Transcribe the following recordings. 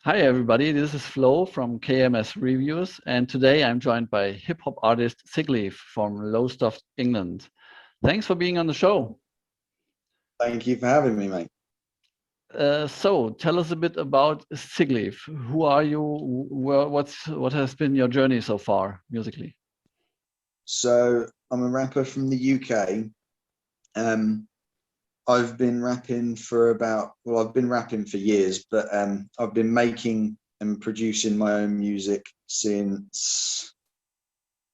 Hi everybody, this is Flo from KMS Reviews, and today I'm joined by hip hop artist Sigleif from Lowestoft, England. Thanks for being on the show. Thank you for having me, mate. So tell us a bit about Sigleif. Who are you? What has been your journey so far musically? So I'm a rapper from the UK. Um, I've been rapping for I've been rapping for years, but I've been making and producing my own music since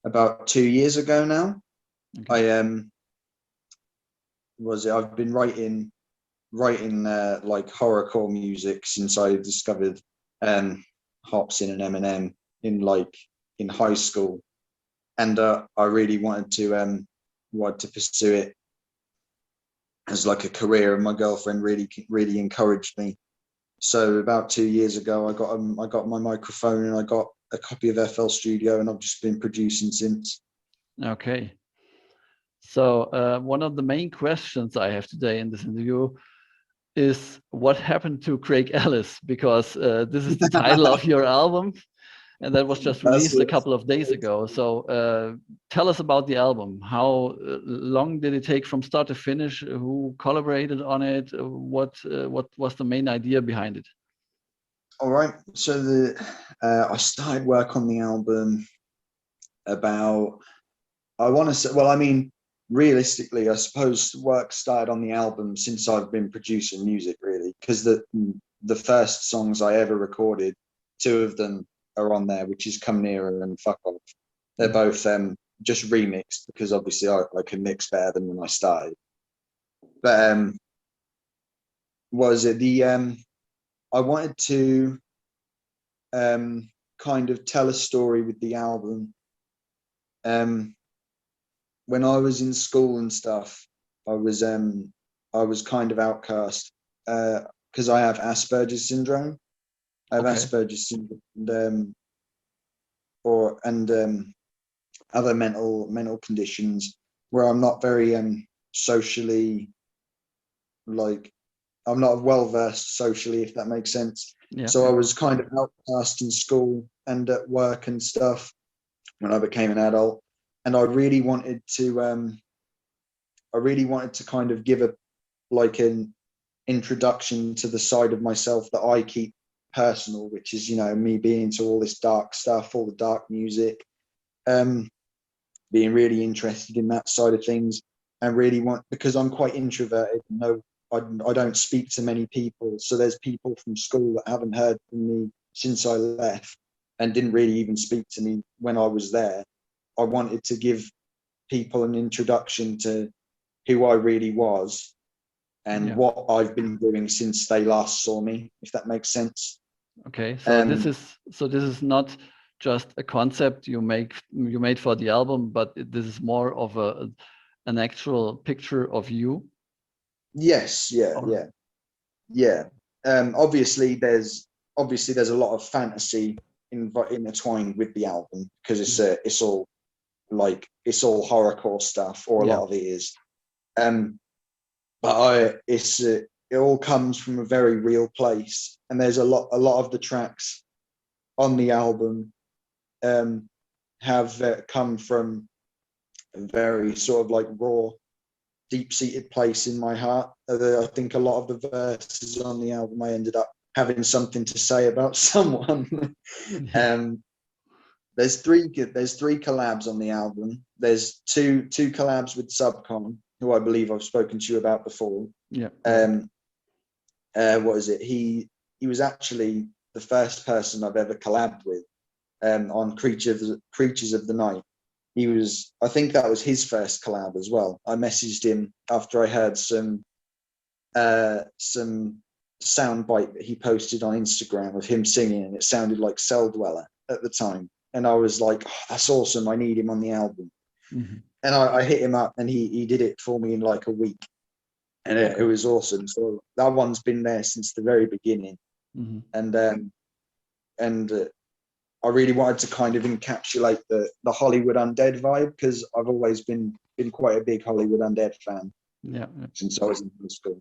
about 2 years ago now. Okay. I was it? I've been writing like horrorcore music since I discovered Hopsin and Eminem in high school, and I really wanted to pursue it as like a career, and my girlfriend really encouraged me. So about 2 years ago, I got my microphone and I got a copy of FL Studio, and I've just been producing since. Okay. So one of the main questions I have today in this interview is what happened to Craig Ellis? Because this is the title of your album, and that was just That's released a it. couple of days ago. So tell us about the album. How long did it take from start to finish? Who collaborated on it? What was the main idea behind it? All right. So the I started work on the album about I want to say, well, I mean, realistically, I suppose work started on the album since I've been producing music, really, because the first songs I ever recorded, two of them are on there, which is Come Nearer and Fuck Off. They're Mhm. both just remixed because obviously I can mix better than when I started. But was it the I wanted to kind of tell a story with the album. Um, when I was in school and stuff, I was um I was kind of outcast because I have Asperger's syndrome. I have Okay. Asperger's syndrome and other mental conditions where I'm not very socially like I'm not well versed socially, if that makes sense. Yeah. So I Yeah. was kind of outcast in school and at work and stuff when I became an adult, and I really wanted to kind of give a like an introduction to the side of myself that I keep personal, which is, me being into all this dark stuff, all the dark music, um, being really interested in that side of things, and really because I'm quite introverted. No, I don't speak to many people. So there's people from school that haven't heard from me since I left and didn't really even speak to me when I was there. I wanted to give people an introduction to who I really was and Yeah. what I've been doing since they last saw me, if that makes sense. Okay. Um, So this is not just a concept you made for the album, but this is more of an actual picture of you. yes, yeah, Or yeah, yeah. Obviously, there's a lot of fantasy intertwined with the album because it's all horrorcore stuff, or a yeah. lot of it is. Um, but it all comes from a very real place, and there's a lot of the tracks on the album um, have come from a very sort of like raw, deep-seated place in my heart. I think a lot of the verses on the album, I ended up having something to say about someone. Yeah. um, there's three collabs on the album. There's two collabs with Subcon, who I believe I've spoken to you about before. Yeah. Right. Um, what is it? He was actually the first person I've ever collabed with on Creatures of the Night. I think that was his first collab as well. I messaged him after I heard some sound bite that he posted on Instagram of him singing, and it sounded like Cell Dweller at the time. And I was like, oh, that's awesome. I need him on the album. Mhm. And I hit him up, and he did it for me in like a week, and it Okay. was awesome. So that one's been there since the very beginning, Mhm. and I really wanted to kind of encapsulate the Hollywood Undead vibe because I've always been quite a big Hollywood Undead fan Yeah. Yeah. since I was in high school.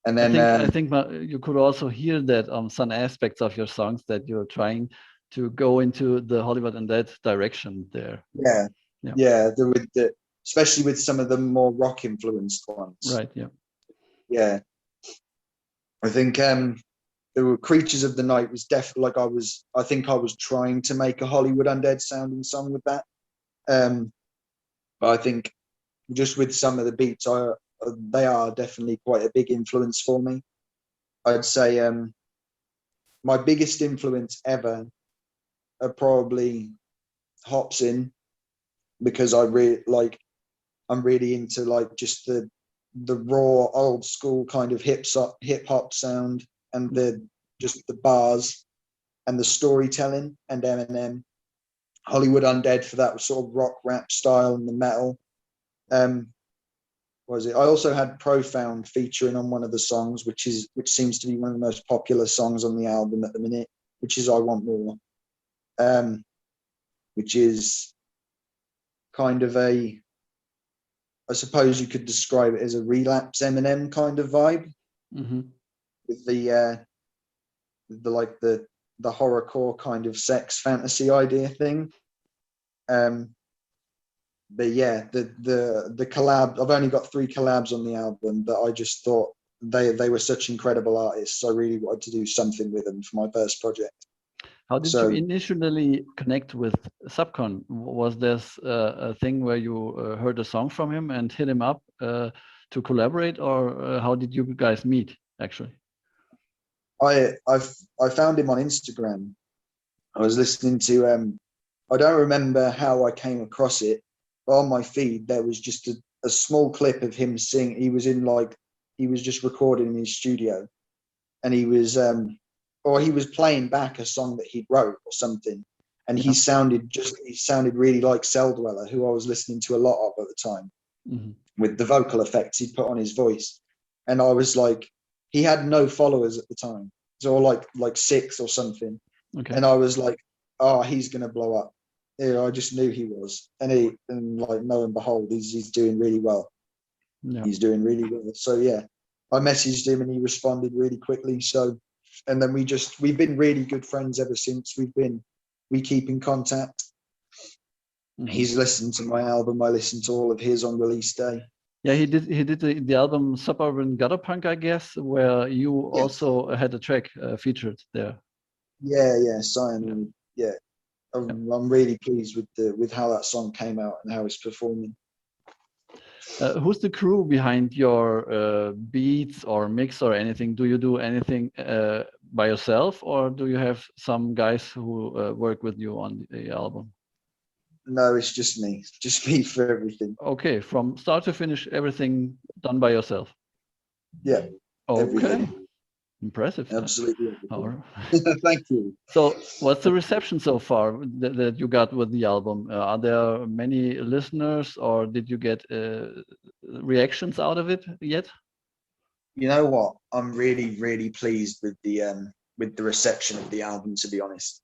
And I then think you could also hear that on some aspects of your songs that you're trying to go into the Hollywood and that direction there. yeah, Yeah. yeah, especially with some of the more rock influenced ones. Right. Yeah. Yeah, I think there were Creatures of the Night was definitely like I think I was trying to make a Hollywood Undead sounding song with that. But I think just with some of the beats, they are definitely quite a big influence for me. I'd say my biggest influence ever are probably Hopsin, because I'm really into like just the raw old school kind of hip hop sound, and the bars and the storytelling, and Eminem. Hollywood Undead for that sort of rock rap style and the metal. Was it? I also had Profound featuring on one of the songs, which seems to be one of the most popular songs on the album at the minute, which is I Want More, which is kind of I suppose you could describe it as a relapse Eminem kind of vibe, Mm-hmm. with the horrorcore kind of sex fantasy idea thing. But yeah, the collab. I've only got 3 collabs on the album, but I just thought they were such incredible artists. I really wanted to do something with them for my first project. How did you So initially connect with Subcon? Was this a thing where you heard a song from him and hit him up to collaborate, or how did you guys meet actually? I found him on Instagram. I was listening to I don't remember how I came across it, but on my feed there was just a small clip of him sing. He was just recording in his studio, and he was playing back a song that he'd wrote or something, and Yeah. he sounded really like Cell Dweller, who I was listening to a lot of at the time, Mm-hmm. with the vocal effects he'd put on his voice. And I was like, he had no followers at the time, so like 6 or something. Okay. And I was like, oh, he's gonna blow up. Yeah, I just knew he was, and like lo and behold, he's doing really well. Yeah. He's doing really well. So yeah, I messaged him and he responded really quickly. So, and then we've been really good friends ever since. We keep in contact. Mm-hmm. He's listened to my album. I listened to all of his on release day. Yeah, he did the album Suburban Gutter Punk, I guess, where you also had a track featured there. Yeah, Cyan. Yeah, Yeah. I'm really pleased with how that song came out and how it's performing. Who's the crew behind your beats or mix or anything? Do you do anything by yourself, or do you have some guys who work with you on the album? No, it's just me for everything. Okay, from start to finish, everything done by yourself. Yeah, Okay, everything. impressive. Absolutely All everything. right. Thank you. So, what's the reception so far that you got with the album? Are there many listeners, or did you get reactions out of it yet? You know what? I'm really, really pleased with the reception of the album, to be honest.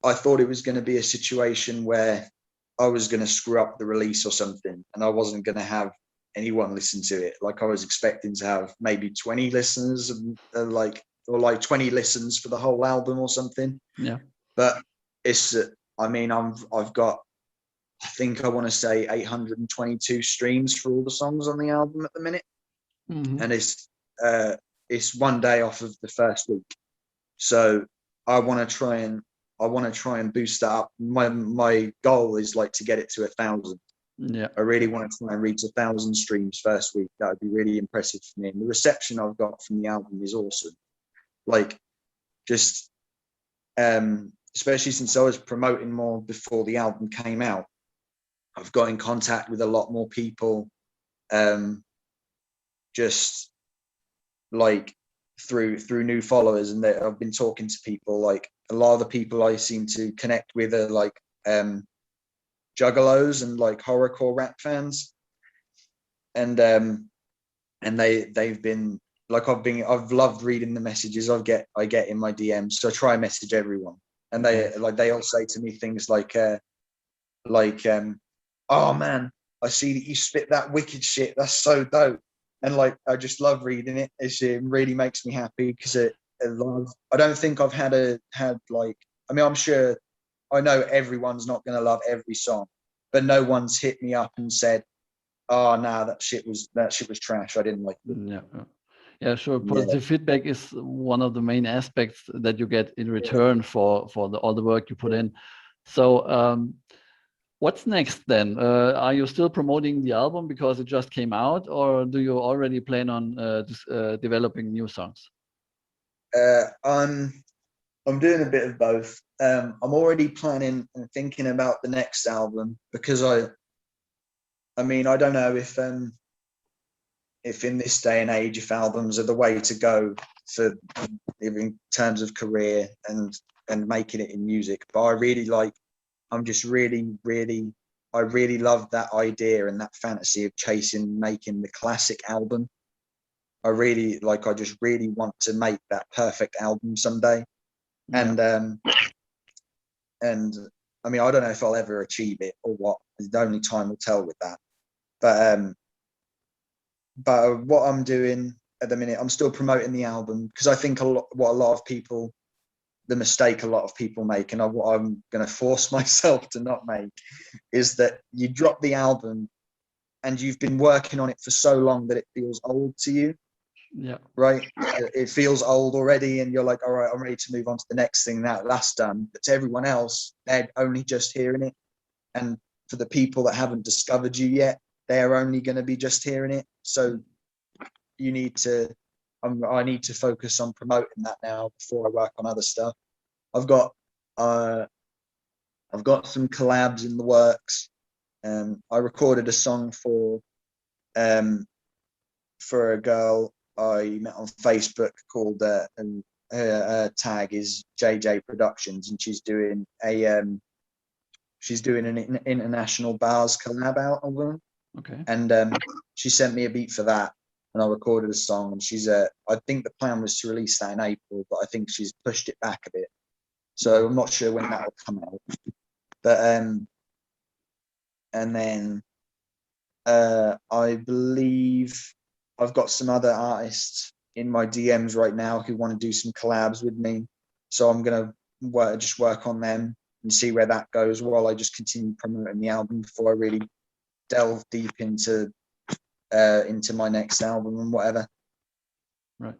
I thought it was going to be a situation where I was going to screw up the release or something, and I wasn't going to have anyone listen to it. Like I was expecting to have maybe 20 listeners, or like 20 listens for the whole album or something. Yeah. But it's, I mean, I've got, I think I want to say 822 streams for all the songs on the album at the minute, Mm-hmm. and it's one day off of the first week. So I want to try and boost that up. My goal is like to get it to 1,000. Yeah. I really want to try and reach 1,000 streams first week. That would be really impressive for me. And the reception I've got from the album is awesome. Like, just especially since I was promoting more before the album came out, I've got in contact with a lot more people, just like through new followers, and I've been talking to people. Like a lot of the people I seem to connect with are like juggalos and like horrorcore rap fans, and they've been like, I've loved reading the messages I get in my DMs. So I try and message everyone, and they all say to me things like oh man, I see that you spit that wicked shit, that's so dope. and like I just love reading it. It really makes me happy because I don't think I've had like, I mean, I'm sure I know everyone's not going to love every song, but no one's hit me up and said, "Oh, no, that shit was trash. I didn't like it." Yeah. Yeah, sure. Yeah, Positive feedback is one of the main aspects that you get in return for all the work you put in. So, what's next then? Are you still promoting the album because it just came out, or do you already plan on developing new songs? I'm doing a bit of both. I'm already planning and thinking about the next album because I mean, I don't know if in this day and age, if albums are the way to go for in terms of career and making it in music. But I really like, I'm just I really love that idea and that fantasy of making the classic album. I just really want to make that perfect album someday. Yeah. And I mean, I don't know if I'll ever achieve it or what. Only time will tell with that. But what I'm doing at the minute, I'm still promoting the album because I think the mistake a lot of people make, and what I'm going to force myself to not make, is that you drop the album and you've been working on it for so long that it feels old to you. Yeah. Right. It feels old already, and you're like, all right, I'm ready to move on to the next thing that's done. But to everyone else, they're only just hearing it. And for the people that haven't discovered you yet, they're only going to be just hearing it. So I need to focus on promoting that now before I work on other stuff. I've got some collabs in the works. I recorded a song for a girl I met on Facebook called her tag is JJ Productions, and she's doing an international bars collab album. Okay. And she sent me a beat for that, and I recorded a song. And I think the plan was to release that in April, but I think she's pushed it back a bit. So I'm not sure when that will come out. But and then I believe I've got some other artists in my DMs right now who want to do some collabs with me. So I'm gonna work on them and see where that goes while I just continue promoting the album before I really delve deep into my next album and whatever. Right.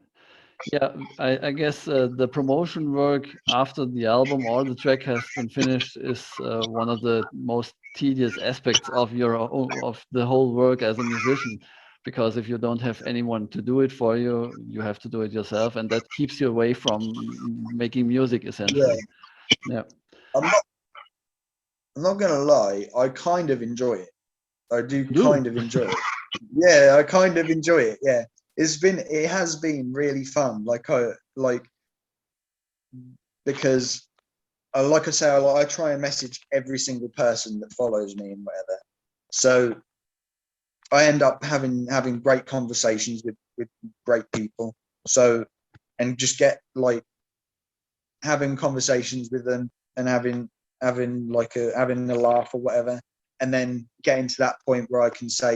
Yeah, I guess the promotion work after the album or the track has been finished is one of the most tedious aspects of of the whole work as a musician, because if you don't have anyone to do it for you, you have to do it yourself, and that keeps you away from making music essentially. Yeah. I'm not gonna lie, I kind of enjoy it. I do You do? kind of enjoy it. Yeah, I kind of enjoy it. Yeah. It has been really fun. Because like I say, I try and message every single person that follows me and whatever. So I end up having great conversations with great people. So, and just get like having conversations with them and having a laugh or whatever, and then getting to that point where I can say,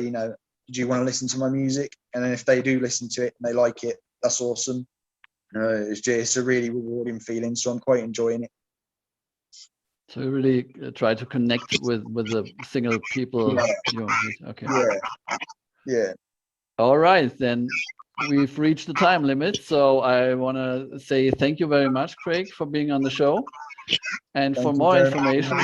do you want to listen to my music? And then if they do listen to it and they like it, that's awesome. It's a really rewarding feeling, so I'm quite enjoying it. So you really try to connect with the single people. Okay. Yeah. All right, then we've reached the time limit. So I want to say thank you very much, Craig, for being on the show. And for more information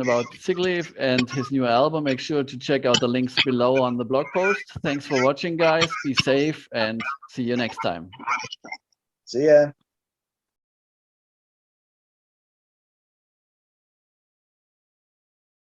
about Sigleif and his new album, make sure to check out the links below on the blog post. Thanks for watching, guys. Be safe and see you next time. See ya.